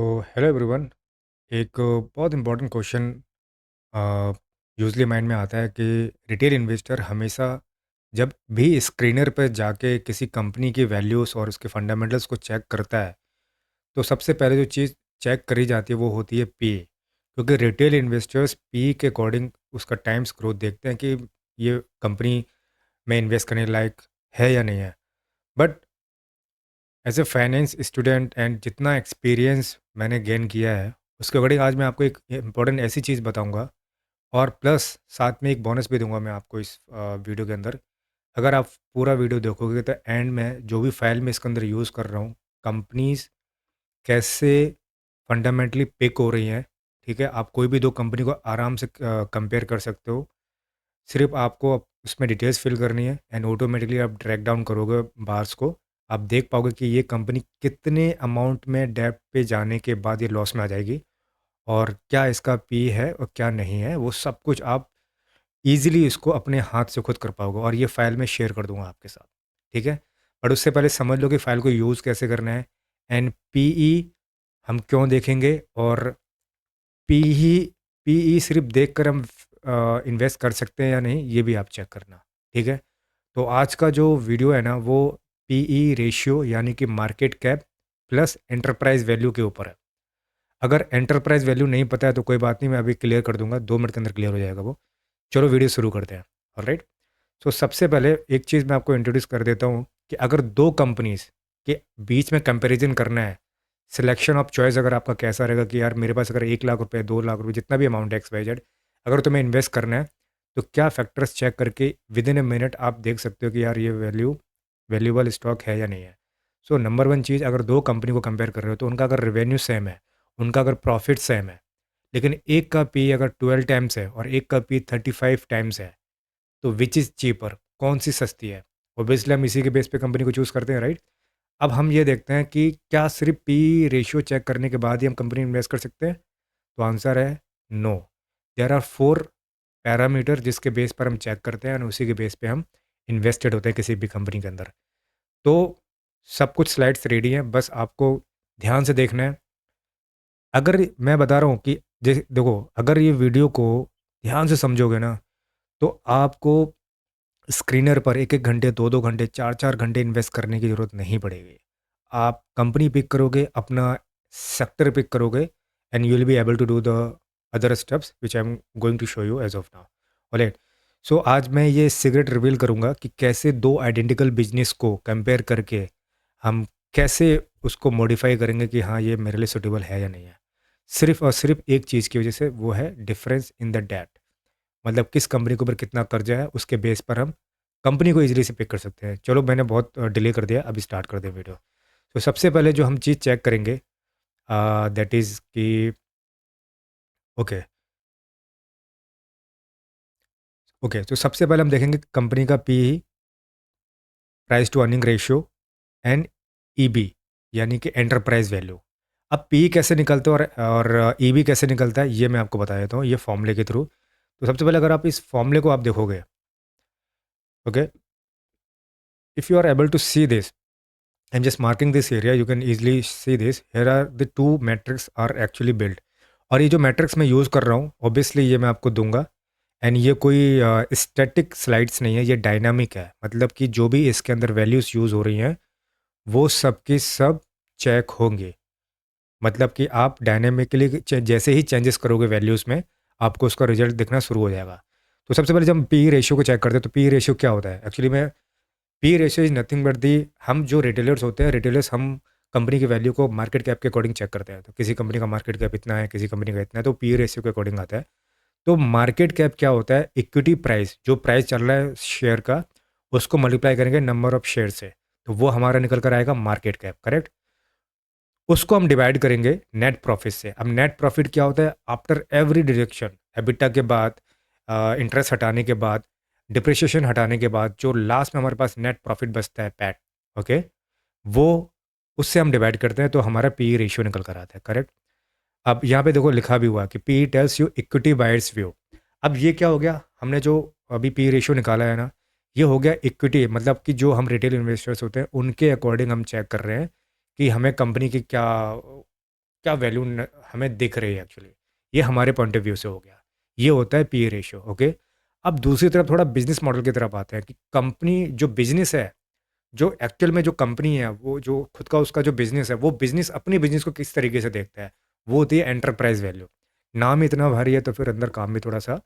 तो hello everyone. एक बहुत इम्पोर्टेंट क्वेश्चन यूजली माइंड में आता है कि रिटेल इन्वेस्टर हमेशा जब भी स्क्रीनर पर जाके किसी कंपनी की वैल्यूज़ और उसके फंडामेंटल्स को चेक करता है, तो सबसे पहले जो चीज़ चेक करी जाती है वो होती है पी। क्योंकि रिटेल इन्वेस्टर्स पी के अकॉर्डिंग उसका टाइम्स ग्रोथ देखते हैं कि ये कंपनी में इन्वेस्ट करने लायक है या नहीं है। But as a finance student and जितना एक्सपीरियंस मैंने गेन किया है, उसके अकॉर्डिंग आज मैं आपको एक इम्पॉर्टेंट ऐसी चीज़ बताऊंगा, और प्लस साथ में एक बोनस भी दूंगा मैं आपको इस वीडियो के अंदर। अगर आप पूरा वीडियो देखोगे तो एंड में जो भी फाइल मैं इसके अंदर यूज़ कर रहा हूँ, कंपनीज कैसे फंडामेंटली पिक हो रही हैं, ठीक है, आप कोई भी दो कंपनी को आराम से कंपेयर कर सकते हो। सिर्फ आपको उसमें डिटेल्स फिल करनी है एंड ऑटोमेटिकली आप ट्रैक डाउन करोगे बार्स को। आप देख पाओगे कि ये कंपनी कितने अमाउंट में डेब्ट पे जाने के बाद ये लॉस में आ जाएगी, और क्या इसका पी है और क्या नहीं है, वो सब कुछ आप इजीली इसको अपने हाथ से खुद कर पाओगे, और ये फाइल मैं शेयर कर दूंगा आपके साथ, ठीक है। बट उससे पहले समझ लो कि फाइल को यूज़ कैसे करना है, एंड पीई हम क्यों देखेंगे, और पीई पीई सिर्फ देखकर हम इन्वेस्ट कर सकते हैं या नहीं, ये भी आप चेक करना, ठीक है। तो आज का जो वीडियो है ना, वो पीई रेशियो यानी कि market cap plus enterprise value के ऊपर है। अगर एंटरप्राइज वैल्यू नहीं पता है तो कोई बात नहीं, मैं अभी क्लियर कर दूंगा, 2 मिनट के अंदर क्लियर हो जाएगा वो। चलो वीडियो शुरू करते हैं। ऑलराइट। तो सबसे पहले एक चीज़ मैं आपको इंट्रोड्यूस कर देता हूँ कि अगर दो कंपनीज के बीच में कंपैरिजन करना है, सिलेक्शन ऑफ चॉइस अगर आपका कैसा रहेगा कि यार मेरे पास अगर 1 लाख रुपए 2 लाख रुपए जितना भी अमाउंट है XYZ, अगर तुम्हें इन्वेस्ट करना है, तो क्या फैक्टर्स चेक करके विद इन ए मिनट आप देख सकते हो कि यार ये वैल्यूबल स्टॉक है या नहीं है। सो नंबर वन चीज़, अगर दो कंपनी को कंपेयर कर रहे हो तो उनका अगर रेवेन्यू सेम है, उनका अगर प्रॉफिट सेम है, लेकिन एक का पी अगर 12 टाइम्स है और एक का पी 35 टाइम्स है, तो विच इज़ चीपर, कौन सी सस्ती है। ओबियसली हम इसी के बेस पे कंपनी को चूज़ करते हैं, राइट। अब हम ये देखते हैं कि क्या सिर्फ पी रेशियो चेक करने के बाद ही हम कंपनी में इन्वेस्ट कर सकते हैं। तो आंसर है नो। देयर आर 4 पैरामीटर जिसके बेस पर हम चेक करते हैं और उसी के बेस पे हम इन्वेस्टेड होते हैं किसी भी कंपनी के अंदर। तो सब कुछ स्लाइड्स रेडी हैं, बस आपको ध्यान से देखना है। अगर मैं बता रहा हूँ कि जैसे देखो, अगर ये वीडियो को ध्यान से समझोगे ना, तो आपको स्क्रीनर पर 1 1 घंटे 2 2 घंटे 4 4 घंटे इन्वेस्ट करने की ज़रूरत नहीं पड़ेगी। आप कंपनी पिक करोगे, अपना सेक्टर पिक करोगे, and you will be able to do the other steps which I am going to show you as of now. Alright. So आज मैं ये सीक्रेट रिवील करूँगा कि कैसे दो आइडेंटिकल बिजनेस को कंपेयर करके हम कैसे उसको मॉडिफाई करेंगे कि हाँ ये मेरे लिए सुटेबल है या नहीं है। सिर्फ और सिर्फ एक चीज़ की वजह से, वो है डिफरेंस इन द डेट। मतलब किस कंपनी के ऊपर कितना कर्जा है, उसके बेस पर हम कंपनी को इजीली से पिक कर सकते हैं। चलो मैंने बहुत डिले कर दिया, अभी स्टार्ट कर दें वीडियो। तो सबसे पहले जो हम चीज़ चेक करेंगे, दैट इज़ कि ओके ओके, तो सबसे पहले हम देखेंगे कंपनी का P, price to earning ratio, and EV यानी कि एंटरप्राइज वैल्यू। अब पी कैसे निकलता है और ईबी कैसे निकलता है, ये मैं आपको बता देता हूँ ये फॉर्मूले के थ्रू। तो सबसे पहले अगर आप इस फॉर्मूले को आप देखोगे, okay, if you are able to see this, I'm just marking this area. You can easily see this. Here are the two metrics are actually built. और ये जो मैट्रिक्स मैं यूज़ कर रहा हूँ, ऑब्वियसली ये मैं आपको दूंगा। एंड ये कोई स्टैटिक स्लाइड्स नहीं है, ये डायनामिक है। मतलब कि जो भी इसके अंदर वैल्यूज़ यूज़ हो रही हैं, वो सब की सब चेक होंगे। मतलब कि आप डायनामिकली जैसे ही चेंजेस करोगे वैल्यूज़ में, आपको उसका रिजल्ट दिखना शुरू हो जाएगा। तो सबसे पहले जब हम पी रेशियो को चेक करते हैं, तो पी रेशियो क्या होता है एक्चुअली में? P ratio is nothing but the, हम जो रिटेलर्स होते हैं, रिटेलर्स हम कंपनी की वैल्यू को मार्केट कैप के अकॉर्डिंग चेक करते हैं। तो किसी कंपनी का मार्केट कैप इतना है, किसी कंपनी का इतना है, तो पी रेशियो के अकॉर्डिंग आता है। तो मार्केट कैप क्या होता है? इक्विटी प्राइस, जो प्राइस चल रहा है शेयर का, उसको मल्टीप्लाई करेंगे नंबर ऑफ शेयर से, तो वो हमारा निकल कर आएगा मार्केट कैप, करेक्ट। उसको हम डिवाइड करेंगे नेट प्रॉफिट से। अब नेट प्रॉफिट क्या होता है? आफ्टर एवरी डिडक्शन, एबिटा के बाद, इंटरेस्ट हटाने के बाद, डिप्रिशिएशन हटाने के बाद, जो लास्ट में हमारे पास नेट प्रॉफिट बचता है, पैट, ओके, वो उससे हम डिवाइड करते हैं, तो हमारा पी रेशियो निकल कर आता है, करेक्ट। अब यहाँ पे देखो लिखा भी हुआ कि P tells you equity buyers view. अब ये क्या हो गया? हमने जो अभी पी रेशियो निकाला है ना, ये हो गया इक्विटी, मतलब कि जो हम रिटेल इन्वेस्टर्स होते हैं उनके अकॉर्डिंग हम चेक कर रहे हैं कि हमें कंपनी की क्या क्या वैल्यू हमें दिख रही है एक्चुअली। ये हमारे पॉइंट ऑफ व्यू से हो गया। ये होता है पी रेशियो। ओके, अब दूसरी तरफ थोड़ा बिजनेस मॉडल की तरफ आते हैं कि कंपनी जो बिजनेस है, जो एक्चुअल में जो कंपनी है, वो जो खुद का उसका जो बिजनेस है, वो बिजनेस अपनी बिजनेस को किस तरीके से देखता है, वो होती है एंटरप्राइज वैल्यू। नाम इतना भारी है तो फिर अंदर काम भी थोड़ा सा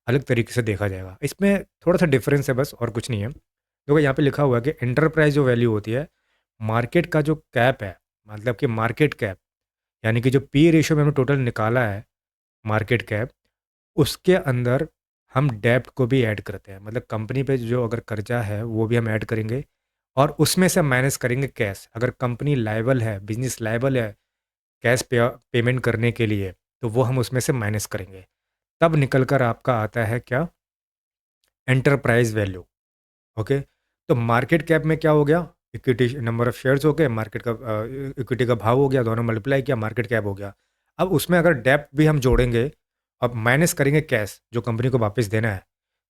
अलग तरीके से देखा जाएगा। इसमें थोड़ा सा डिफरेंस है, बस और कुछ नहीं है। देखो यहाँ पे लिखा हुआ है कि एंटरप्राइज जो वैल्यू होती है, मार्केट का जो कैप है, मतलब कि मार्केट कैप, यानी कि जो पी रेशियो में हमने टोटल निकाला है, मार्केट कैप, उसके अंदर हम डेब्ट को भी ऐड करते हैं। मतलब कंपनी पे जो अगर कर्जा है वो भी हम ऐड करेंगे, और उसमें से माइनस करेंगे कैश। अगर कंपनी लायबल है, बिजनेस लायबल है कैश पेमेंट करने के लिए, तो वो हम उसमें से माइनस करेंगे। तब निकल कर आपका आता है क्या, एंटरप्राइज वैल्यू। ओके, तो मार्केट कैप में क्या हो गया, इक्विटी नंबर ऑफ शेयर्स हो गए, मार्केट का इक्विटी का भाव हो गया, दोनों मल्टीप्लाई किया, मार्केट कैप हो गया। अब उसमें अगर डेप्ट भी हम जोड़ेंगे, अब माइनस करेंगे कैश जो कंपनी को वापस देना है,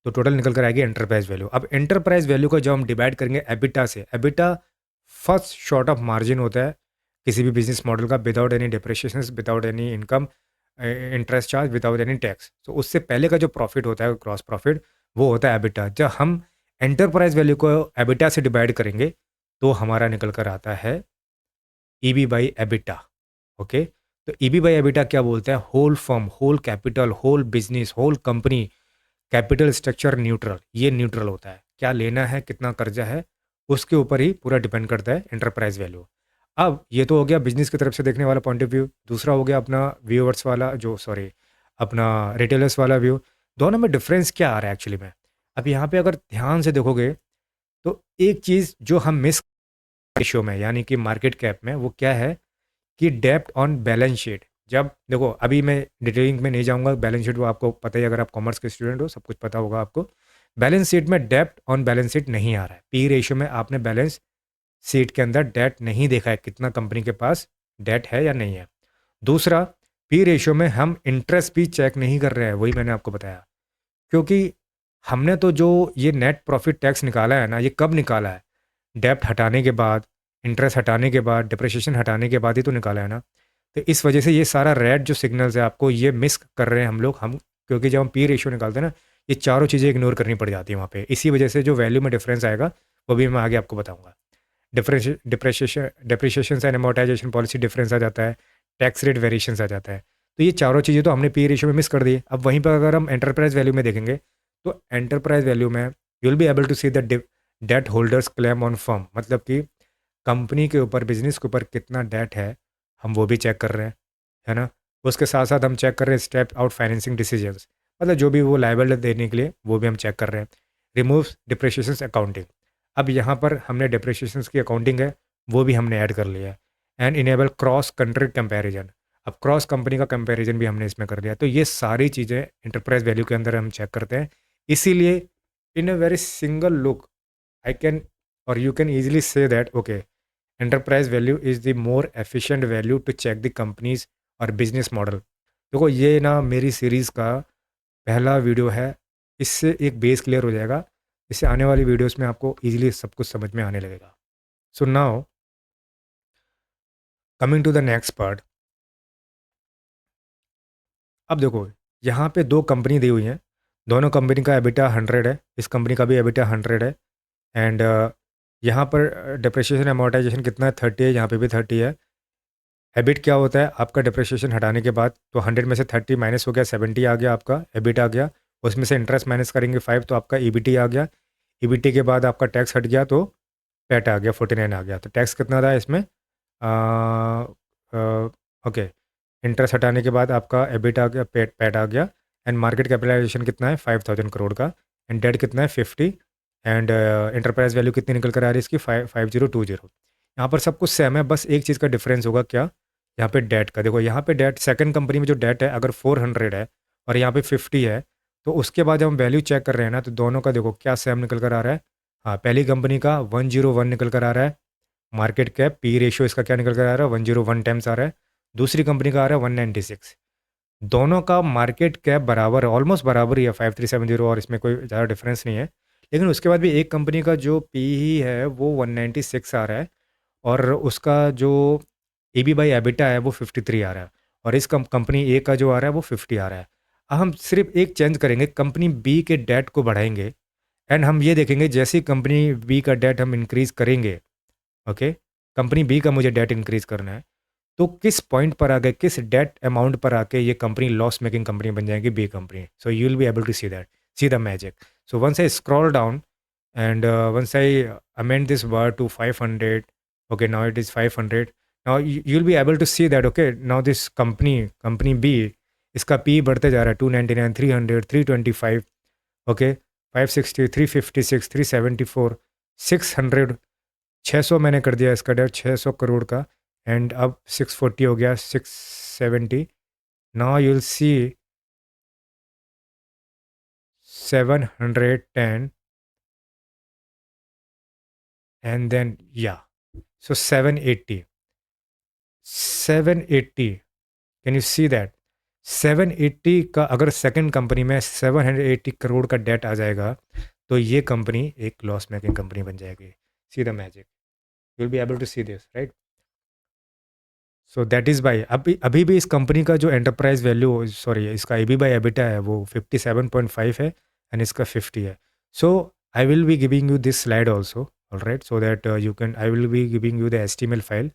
तो टोटल निकल कर आएगी एंटरप्राइज वैल्यू। अब एंटरप्राइज वैल्यू को जब हम डिवाइड करेंगे एबिटा से, EBITDA first short of margin होता है किसी भी बिजनेस मॉडल का, without any depreciation, without any income, interest charge, without any tax. तो उससे पहले का जो प्रॉफिट होता है, क्रॉस प्रॉफिट, वो होता है एबिटा। जब हम एंटरप्राइज वैल्यू को एबिटा से डिवाइड करेंगे तो हमारा निकल कर आता है ईबी बाई एबिटा। ओके, तो ईबी बाई एबिटा क्या बोलता है, whole firm, whole capital, whole business, whole company, capital structure neutral. ये न्यूट्रल होता है, क्या लेना है, कितना कर्जा है, उसके ऊपर ही पूरा डिपेंड करता है एंटरप्राइज वैल्यू। अब ये तो हो गया बिजनेस की तरफ से देखने वाला पॉइंट ऑफ व्यू। दूसरा हो गया अपना व्यूअर्स वाला, जो सॉरी अपना रिटेलर्स वाला व्यू। दोनों में डिफरेंस क्या आ रहा है एक्चुअली में। अब यहाँ पे अगर ध्यान से देखोगे तो एक चीज़ जो हम मिस रेशियो में, यानी कि मार्केट कैप में, वो क्या है कि डेप्ट ऑन बैलेंस शीट। जब देखो, अभी मैं डिटेलिंग में नहीं जाऊंगा, बैलेंस शीट वो आपको पता ही, अगर आप कॉमर्स के स्टूडेंट हो सब कुछ पता होगा आपको। बैलेंस शीट में डेप्ट ऑन बैलेंस शीट नहीं आ रहा है। पी रेशियो में आपने बैलेंस शीट के अंदर डेट नहीं देखा है, कितना कंपनी के पास डेट है या नहीं है। दूसरा, पी रेशियो में हम इंटरेस्ट भी चेक नहीं कर रहे हैं, वही मैंने आपको बताया। क्योंकि हमने तो जो ये नेट प्रॉफिट टैक्स निकाला है ना, ये कब निकाला है, डेप्ट हटाने के बाद, इंटरेस्ट हटाने के बाद, डिप्रिसिएशन हटाने के बाद ही तो निकाला है ना। तो इस वजह से ये सारा रेड जो सिग्नल्स है आपको, ये मिस कर रहे हैं हम लोग, हम क्योंकि जब हम पी रेशियो निकालते हैं ना, ये चारों चीज़ें इग्नोर करनी पड़ जाती है वहाँ पे। इसी वजह से जो वैल्यू में डिफरेंस आएगा वो भी मैं आगे आपको बताऊंगा। Depreciation and amortisation policy difference आ जाता है, टैक्स रेट वेरिएशंस आ जाता है। तो ये चारों चीज़ें तो हमने पी रेशियो में मिस कर दी। अब वहीं पर अगर हम एंटरप्राइज वैल्यू में देखेंगे, तो एंटरप्राइज वैल्यू में you will be able to see the debt holders claim on firm. मतलब कि कंपनी के ऊपर, बिजनेस के ऊपर कितना डेट है, हम वो भी चेक कर रहे हैं, है ना। उसके साथ साथ हम चेक कर रहे हैं स्टेप आउट फाइनेंसिंग डिसीजंस, मतलब जो भी वो लाइबल देने के लिए, वो भी हम चेक कर रहे हैं। रिमूव डिप्रिशिएशन अकाउंटिंग, अब यहाँ पर हमने डिप्रिशिएशन की अकाउंटिंग है वो भी हमने ऐड कर लिया है। And enable cross country comparison, अब क्रॉस कंपनी का कंपैरिजन भी हमने इसमें कर लिया। तो ये सारी चीज़ें इंटरप्राइज वैल्यू के अंदर हम चेक करते हैं। इसीलिए in a very single look I can, और you can easily see that okay, enterprise value is the more efficient value to check the companies और बिजनेस मॉडल। देखो ये ना मेरी सीरीज़ का पहला वीडियो है, इससे एक बेस क्लियर हो जाएगा। इससे आने वाली वीडियोस में आपको इजीली सब कुछ समझ में आने लगेगा। So now coming to the next part. अब देखो यहाँ पे दो कंपनी दी हुई हैं, दोनों कंपनी का एबिटा 100 है, इस कंपनी का भी एबिटा 100 है। एंड यहाँ पर डिप्रिसिएशन अमोर्टाइजेशन कितना है, 30 है, यहाँ पे भी 30 है। एबिट क्या होता है, आपका डिप्रिसिएशन हटाने के बाद, तो 100 में से 30 माइनस हो गया, 70 आ गया आपका एबिट आ गया। उसमें से इंटरेस्ट माइनस करेंगे 5, तो आपका ईबीटी आ गया। ईबीटी के बाद आपका टैक्स हट गया तो पैट आ गया, 49 आ गया। तो टैक्स कितना था इसमें, ओके, इंटरेस्ट हटाने के बाद आपका एबिट आ गया, पैट आ गया। एंड मार्केट कैपिटलाइजेशन कितना है, 5000 करोड़ का। एंड डेट कितना है, 50। एंड एंटरप्राइज वैल्यू कितनी निकल कर आ रही है इसकी, 5020। यहाँ पर सब कुछ सेम है, बस एक चीज़ का डिफरेंस होगा क्या, यहाँ पे डेट का। देखो यहाँ पे डेट, सेकंड कंपनी में जो डेट है अगर 400 है और यहाँ पे 50 है, तो उसके बाद जब हम वैल्यू चेक कर रहे हैं ना, तो दोनों का देखो क्या सेम निकल कर आ रहा है। हाँ, पहली कंपनी का 101 निकल कर आ रहा है, मार्केट कैप पी रेशियो इसका क्या निकल कर आ रहा है, 101 टाइम्स आ रहा है। दूसरी कंपनी का आ रहा है 196। दोनों का मार्केट कैप बराबर है, ऑलमोस्ट बराबर ही है, 5370, और इसमें कोई ज़्यादा डिफरेंस नहीं है। लेकिन उसके बाद भी एक कंपनी का जो पी ही है वो 196 आ रहा है, और उसका जो ईबी बाई एबिटा है वो 53 आ रहा है, और इस कंपनी ए का जो आ रहा है वो 50 आ रहा है। अब हम सिर्फ एक चेंज करेंगे, कंपनी बी के डेट को बढ़ाएंगे, एंड हम ये देखेंगे जैसे ही कंपनी बी का डेट हम इंक्रीज करेंगे, ओके, कंपनी बी का मुझे डेट इंक्रीज करना है, तो किस पॉइंट पर आके, किस डेट अमाउंट पर आके ये कंपनी लॉस मेकिंग कंपनी बन जाएगी, B company. So you will be able to see that, see the magic. So once I scroll down and once I amend this bar to 500, okay, now it is 500. Now you'll be able to see that, okay, now this company B, इसका P बढ़ते जा रहा है, 299, 300, 325, okay, 560, 356, 374, 600, 600 मैंने कर दिया इसका date, 600 crore का, एंड अब 640 हो गया, 670। Now you'll see 710, and then yeah, so 780, 780, can you see that? 780 का अगर सेकंड कंपनी में 780 करोड़ का डेट आ जाएगा, तो ये कंपनी एक लॉस मेकिंग कंपनी बन जाएगी। See the magic, you will be able to see this, right? So that is bye, अभी अभी भी इस कंपनी का जो एंटरप्राइज वैल्यू, सॉरी, इसका ई बी बाई एबिटा है वो 57.5 है, एंड इसका 50 है। So I will be giving you this slide also, all right, so that you can, I will be giving you the HTML file,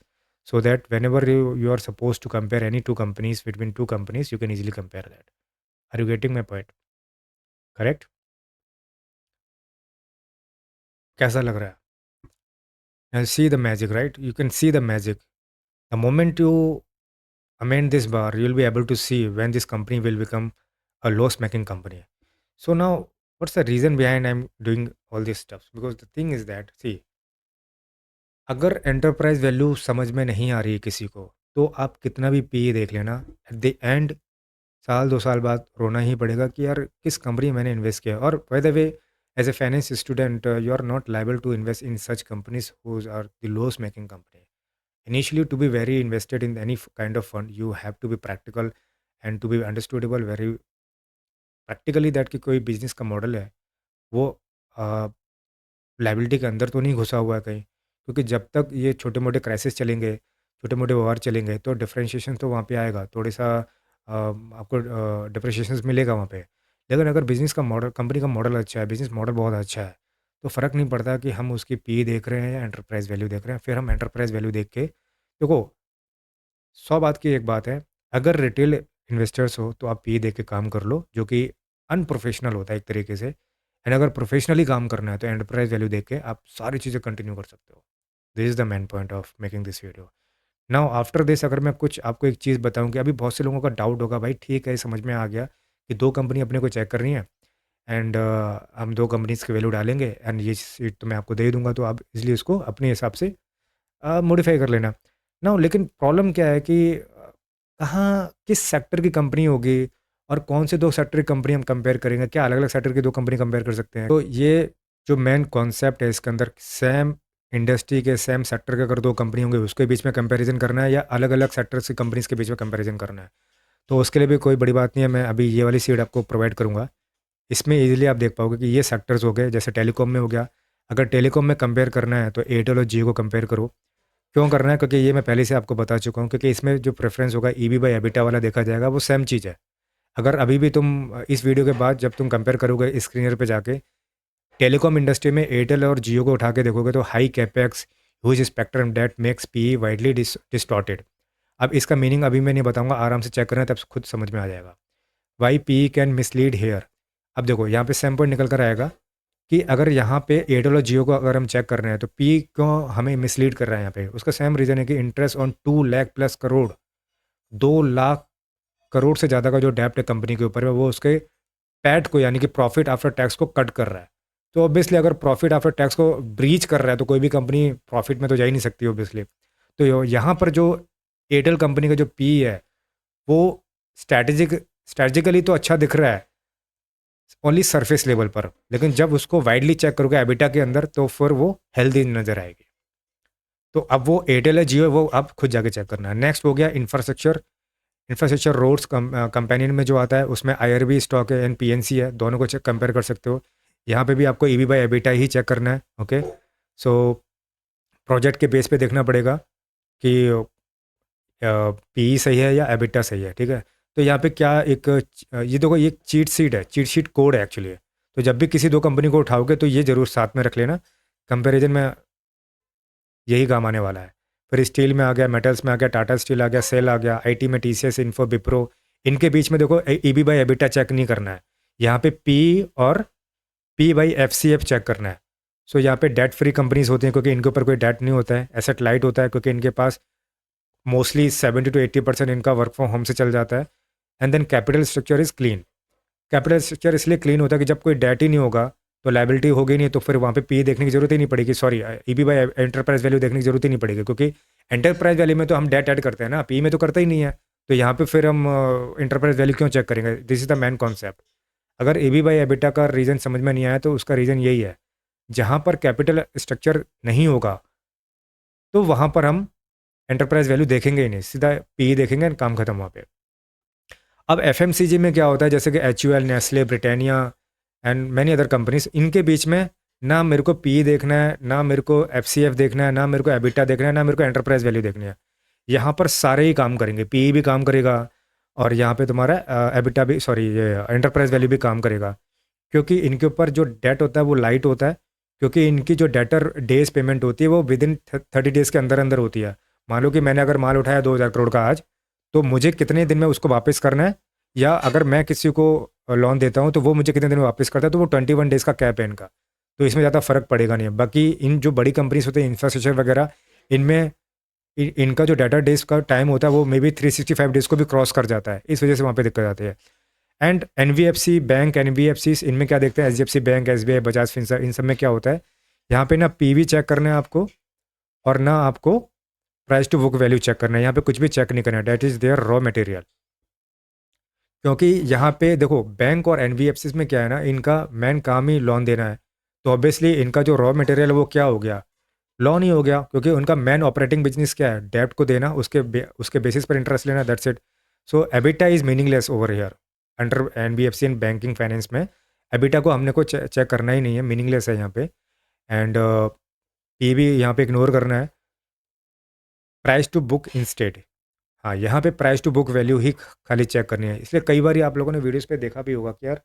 so that whenever you are supposed to compare any two companies, between two companies, you can easily compare that. Are you getting my point? Correct? कैसा लग रहा है? Now see the magic, right? You can see the magic. The moment you amend this bar, you'll be able to see when this company will become a loss-making company. So now, what's the reason behind I'm doing all this stuff? Because the thing is that, see, अगर enterprise value समझ में नहीं आ रही है किसी को, तो आप कितना भी पी देख लेना, एट द एंड साल 2 साल बाद रोना ही पड़ेगा कि यार किस कंपनी में मैंने इन्वेस्ट किया। और by the way, as a finance student, you are not liable to invest in such companies whose are the loss making company. Initially to be very invested in any kind of fund, you have to be practical and to be understandable very practically that कि कोई business का model है वो liability के अंदर तो नहीं घुसा हुआ है कहीं, क्योंकि जब तक ये छोटे मोटे क्राइसिस चलेंगे, छोटे मोटे वार चलेंगे, तो डिफरेंशिएशन तो वहाँ पे आएगा, थोड़ा सा आपको डिप्रिशिएशन मिलेगा वहाँ पे। लेकिन अगर बिजनेस का मॉडल, कंपनी का मॉडल अच्छा है, बिजनेस मॉडल बहुत अच्छा है, तो फ़र्क नहीं पड़ता कि हम उसकी पी देख रहे हैं या एंटरप्राइज वैल्यू देख रहे हैं। फिर हम एंटरप्राइज वैल्यू देख के, देखो, 100 बात की एक बात है, अगर रिटेल इन्वेस्टर्स हो तो आप पी देख के काम कर लो, जो कि अनप्रोफेशनल होता है एक तरीके से। एंड अगर प्रोफेशनली काम करना है तो एंटरप्राइज वैल्यू देख के आप सारी चीज़ें कंटिन्यू कर सकते हो। This is the main point of making this video. Now after this, अगर मैं कुछ आपको एक चीज़ बताऊं कि अभी बहुत से लोगों का डाउट होगा, भाई ठीक है समझ में आ गया कि दो कंपनी अपने को चेक कर रही हैं, एंड हम दो कंपनीज़ की वैल्यू डालेंगे, एंड ये सीट तो मैं आपको दे ही दूंगा, तो आप इसलिए इसको अपने हिसाब से मॉडिफाई कर लेना। ना, लेकिन प्रॉब्लम क्या है कि कहाँ किस सेक्टर की कंपनी होगी, और कौन से दो सेक्टर की कंपनी हम कंपेयर करेंगे? क्या अलग अलग सेक्टर की दो कंपनी कंपेयर कर सकते हैं? तो ये जो मेन कॉन्सेप्ट है इसके अंदर, सेम इंडस्ट्री के सेम सेक्टर के अगर दो कंपनी होंगे उसके बीच में कंपैरिजन करना है, या अलग अलग सेक्टर की कंपनीज के बीच में कंपैरिजन करना है, तो उसके लिए भी कोई बड़ी बात नहीं है। मैं अभी ये वाली सीट आपको प्रोवाइड करूँगा, इसमें ईजिली आप देख पाओगे कि ये सेक्टर्स हो गए, जैसे टेलीकॉम में हो गया। अगर टेलीकॉम में कंपेयर करना है तो एयरटेल और जियो को कंपेयर करो। क्यों करना है? क्योंकि ये मैं पहले से आपको बता चुका हूँ, क्योंकि इसमें जो प्रेफरेंस होगा ईबी बाई एबिटा वाला देखा जाएगा, वो सेम चीज़ है। अगर अभी भी तुम इस वीडियो के बाद जब तुम कंपेयर करोगे स्क्रीनर पे जाके, टेलीकॉम इंडस्ट्री में एयरटेल और जियो को उठा के देखोगे, तो high capex, huge spectrum debt makes P widely distorted. अब इसका मीनिंग अभी मैं नहीं बताऊंगा, आराम से चेक करना, तब खुद समझ में आ जाएगा। Why P can mislead here. अब देखो यहाँ पे सेम पॉइंट निकल कर आएगा कि अगर यहाँ पे एयरटेल और जियो को अगर हम चेक कर रहे हैं, तो पी क्यों हमें मिसलीड कर रहा है यहाँ पे? उसका सेम रीज़न है कि इंटरेस्ट ऑन 2 लाख+ करोड़, 2 लाख करोड़ से ज़्यादा का जो डेप्ट है कंपनी के ऊपर है, वो उसके पैट को, यानी कि प्रॉफिट आफ्टर टैक्स को कट कर रहा है। तो ऑब्वियसली अगर प्रॉफिट आफ्टर टैक्स को ब्रीच कर रहा है, तो कोई भी कंपनी प्रॉफिट में तो जा ही नहीं सकती ऑब्वियसली। तो यहाँ पर जो एयरटेल कंपनी का जो पी है, वो स्ट्रैटेजिकली तो अच्छा दिख रहा है ओनली सरफेस लेवल पर, लेकिन जब उसको वाइडली चेक करोगे एबिटा के अंदर, तो फिर वो हेल्दी नज़र आएगी। तो अब वो एयरटेल है, जियो है, वो आप खुद जाके चेक करना है। नेक्स्ट हो गया इंफ्रास्ट्रक्चर। इंफ्रास्ट्रक्चर रोड्स कंपेनियन में जो आता है, उसमें आईआरबी स्टॉक है एंड पीएनसी है, दोनों को चेक कंपेयर कर सकते हो। यहाँ पे भी आपको ईबी बाई एबिटा ही चेक करना है। ओके, सो प्रोजेक्ट के बेस पे देखना पड़ेगा कि पी सही है या एबिटा सही है, ठीक है। तो यहाँ पे क्या एक ये देखो, ये चीट शीट है, चीट शीट कोड है एक्चुअली। तो जब भी किसी दो कंपनी को उठाओगे तो ये जरूर साथ में रख लेना, कंपैरिजन में यही काम आने वाला है। फिर स्टील में आ गया, मेटल्स में आ गया, टाटा स्टील आ गया, सेल आ गया, आईटी में टीसीएस, इन्फो, विप्रो। इनके बीच में देखो ईबी बाई एबिटा चेक नहीं करना है, यहाँ पे पी और P by F C F check करना है। सो यहाँ पे डेट फ्री कंपनीज होती हैं क्योंकि इनके ऊपर कोई डेट नहीं होता है, एसेट लाइट होता है क्योंकि इनके पास मोस्टली 70 to 80% इनका वर्क फ्रॉम होम से चल जाता है। And then capital structure is clean. Capital structure इसलिए क्लीन होता है कि जब कोई डेट ही नहीं होगा तो लाइबिलिटी होगी नहीं, तो फिर वहाँ पे पी देखने की जरूरत ही नहीं पड़ेगी, sorry EB by enterprise value देखने की जरूरत ही नहीं पड़ेगी, क्योंकि एंटरप्राइज वैल्यू में तो हम डेट ऐड करते हैं ना, पी में तो करते ही नहीं है। तो यहाँ पे फिर हम एंटरप्राइज वैल्यू क्यों चेक करेंगे? This is the main concept. अगर ईबी बाई एबिटा का रीज़न समझ में नहीं आया तो उसका रीज़न यही है, जहाँ पर कैपिटल स्ट्रक्चर नहीं होगा तो वहाँ पर हम एंटरप्राइज वैल्यू देखेंगे ही नहीं, सीधा पी देखेंगे, काम खत्म वहाँ पे। अब एफएमसीजी में क्या होता है, जैसे कि H U L, Nestle, Britannia and many other companies, इनके बीच में ना मेरे को पी देखना है, ना मेरे को एफ सी एफ देखना है, ना मेरे को एबिटा देखना है, ना मेरे को एंटरप्राइज वैल्यू देखनी है। यहाँ पर सारे ही काम करेंगे, पी भी काम करेगा और यहाँ पे तुम्हारा एबिटा भी, सॉरी ये एंटरप्राइज वैल्यू भी काम करेगा, क्योंकि इनके ऊपर जो डेट होता है वो लाइट होता है, क्योंकि इनकी जो डेटर डेज पेमेंट होती है वो विद इन 30 डेज के अंदर अंदर होती है। मान लो कि मैंने अगर माल उठाया 2,000 करोड़ का आज, तो मुझे कितने दिन में उसको वापस करना है, या अगर मैं किसी को लोन देता हूँ तो वो मुझे कितने दिन में वापस करता है, तो वो 21 डेज़ का कैप है इनका। तो इसमें ज़्यादा फर्क पड़ेगा नहीं। बाकी इन जो बड़ी कंपनीज होती है इंफ्रास्ट्रक्चर वगैरह, इनमें इनका जो डाटा डेज का टाइम होता है वो मे बी 365 डेज को भी क्रॉस कर जाता है, इस वजह से वहाँ पे दिक्कत आती है। एंड एनबीएफसी बैंक, एनबीएफसी इनमें क्या देखते हैं, HDFC bank, SBI, Bajaj Finserv, इन सब में क्या होता है, यहाँ पे ना पीवी चेक करना है आपको, और ना आपको price to book value check करना है। यहाँ पे कुछ भी चेक नहीं करना है, debt is their raw material. क्योंकि यहाँ पे देखो बैंक और एनबीएफसी में क्या है ना, इनका मेन काम ही लोन देना है, तो ऑब्वियसली इनका जो रॉ मटेरियल है वो क्या हो गया, लोन ही हो गया, क्योंकि उनका मेन ऑपरेटिंग बिजनेस क्या है, डेब्ट को देना, उसके बेसिस पर इंटरेस्ट लेना, that's it. So EBITDA is meaningless over here under NBFC and banking finance में। एबिटा को हमने को चेक करना ही नहीं है, मीनिंगलेस है यहाँ पे। एंड पी भी यहाँ पे इग्नोर करना है, प्राइस टू बुक इंस्टेड। हाँ, यहाँ पे प्राइस टू बुक वैल्यू ही खाली चेक करनी है। इसलिए कई बार आप लोगों ने वीडियोस पे देखा भी होगा कि यार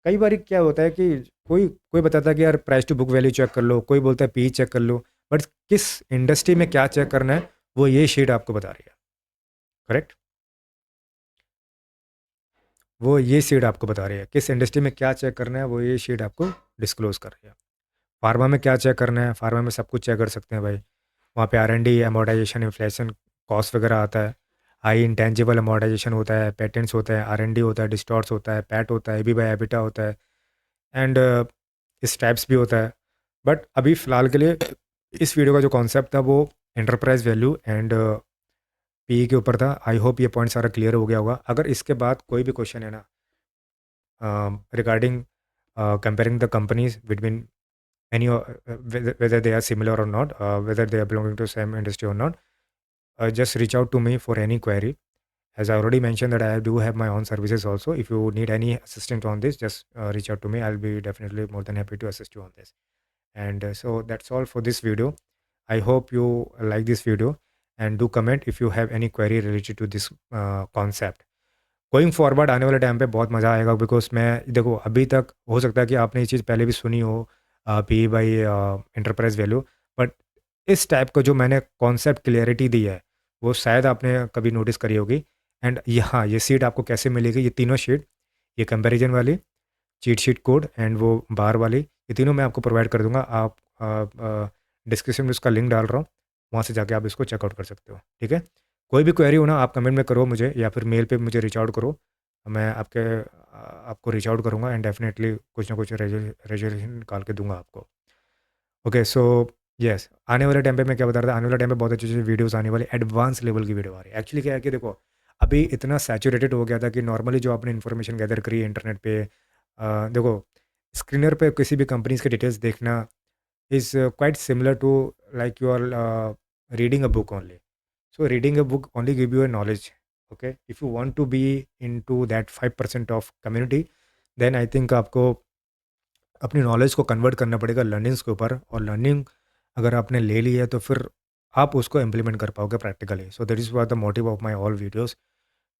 कई बार क्या होता है कि कोई कोई बताता है कि यार price to book value check कर लो, कोई बोलता है पी चेक कर लो, बट किस इंडस्ट्री में क्या चेक करना है वो ये शीट आपको बता रही है। करेक्ट, वो ये शीट आपको बता रही है किस इंडस्ट्री में क्या चेक करना है, वो ये शीट आपको डिस्क्लोज कर रही है। फार्मा में क्या चेक करना है, फार्मा में सब कुछ चेक कर सकते हैं भाई। वहाँ पे R and D, amortisation, inflation, cost वगैरह आता है। हाई इंटेंजिबल अमोर्टाइजेशन होता है, पेटेंट्स होता है, आर एन डी होता है, डिस्टॉर्ट्स होता है, पैट होता है, एबी बाई एबिटा होता है, एंड इस टाइप्स भी होता है। बट अभी फ़िलहाल के लिए इस वीडियो का जो कॉन्सेप्ट था वो एंटरप्राइज वैल्यू एंड पी के ऊपर था। आई होप ये पॉइंट सारा क्लियर हो गया होगा। अगर इसके बाद कोई भी क्वेश्चन है ना regarding comparing the companies between any whether they are similar or not, whether they are belonging to same industry or not, just reach out to me for any query. As I already mentioned that I do have my own services also. If you need any assistance on this, just reach out to me. I'll be definitely more than happy to assist you on this. And so that's all for this video. I hope you like this video, and do comment if you have any query related to this concept. Going forward आने वाले time पे बहुत मज़ा आएगा, because मैं देखो अभी तक हो सकता है कि आपने ये चीज़ पहले भी सुनी हो, P by enterprise value, but इस टाइप का जो मैंने कॉन्सेप्ट क्लियरिटी दी है वो शायद आपने कभी नोटिस करी होगी। एंड यहाँ ये सीट आपको कैसे मिलेगी, ये तीनों शीट, ये कंपैरिजन वाली, चीट शीट कोड एंड वो बार वाली, ये तीनों मैं आपको प्रोवाइड कर दूंगा। आप डिस्क्रिप्शन में उसका लिंक डाल रहा हूँ, वहाँ से जाके आप इसको चेकआउट कर सकते हो, ठीक है। कोई भी क्वेरी हो ना, आप कमेंट में करो मुझे, या फिर मेल पे मुझे रीच आउट करो, मैं आपको रीच आउट करूँगा एंड डेफिनेटली कुछ ना कुछ रेजोल्यूशन निकाल के दूंगा आपको। ओके, सो यस, आने वाले टाइम पे मैं क्या बता रहा था, आने वाले टाइम पे बहुत अच्छी अच्छी वीडियोस आने वाली, एडवांस लेवल की वीडियो आ रही है। एक्चुअली क्या है कि देखो अभी इतना सैचुरेटेड हो गया था कि नॉर्मली जो आपने इन्फॉर्मेशन गैदर करी है इंटरनेट पे, देखो स्क्रीनर पे किसी भी कंपनीज के डिटेल्स देखना is quite similar to like you are reading a book only. So reading a book only give you a knowledge. Okay, if you want to be into that 5% of community, then I think आपको अपनी knowledge को convert करना पड़ेगा learnings के ऊपर, और learning अगर आपने ले ली है तो फिर आप उसको इम्प्लीमेंट कर पाओगे practically. So that is what the motive of my all videos.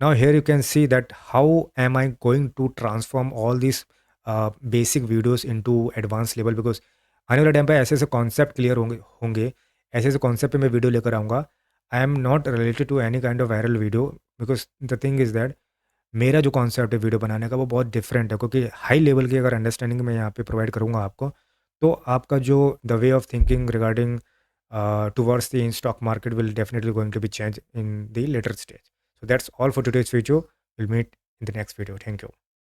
Now here you can see that how am I going to transform all these basic videos into advanced level, because आने वाले time पे ऐसे ऐसे concept clear होंगे, ऐसे ऐसे concept पे मैं वीडियो लेकर आऊँगा। I am not related to any kind of viral video, because the thing is that मेरा जो कॉन्सेप्ट है वीडियो बनाने का वो बहुत डिफरेंट है, क्योंकि हाई लेवल की अगर अंडरस्टैंडिंग मैं यहाँ पे प्रोवाइड करूँगा आपको, तो आपका जो the way of thinking regarding towards the stock market will definitely going to be changed in the later stage. So that's all for today's video. We'll meet in the next video. Thank you.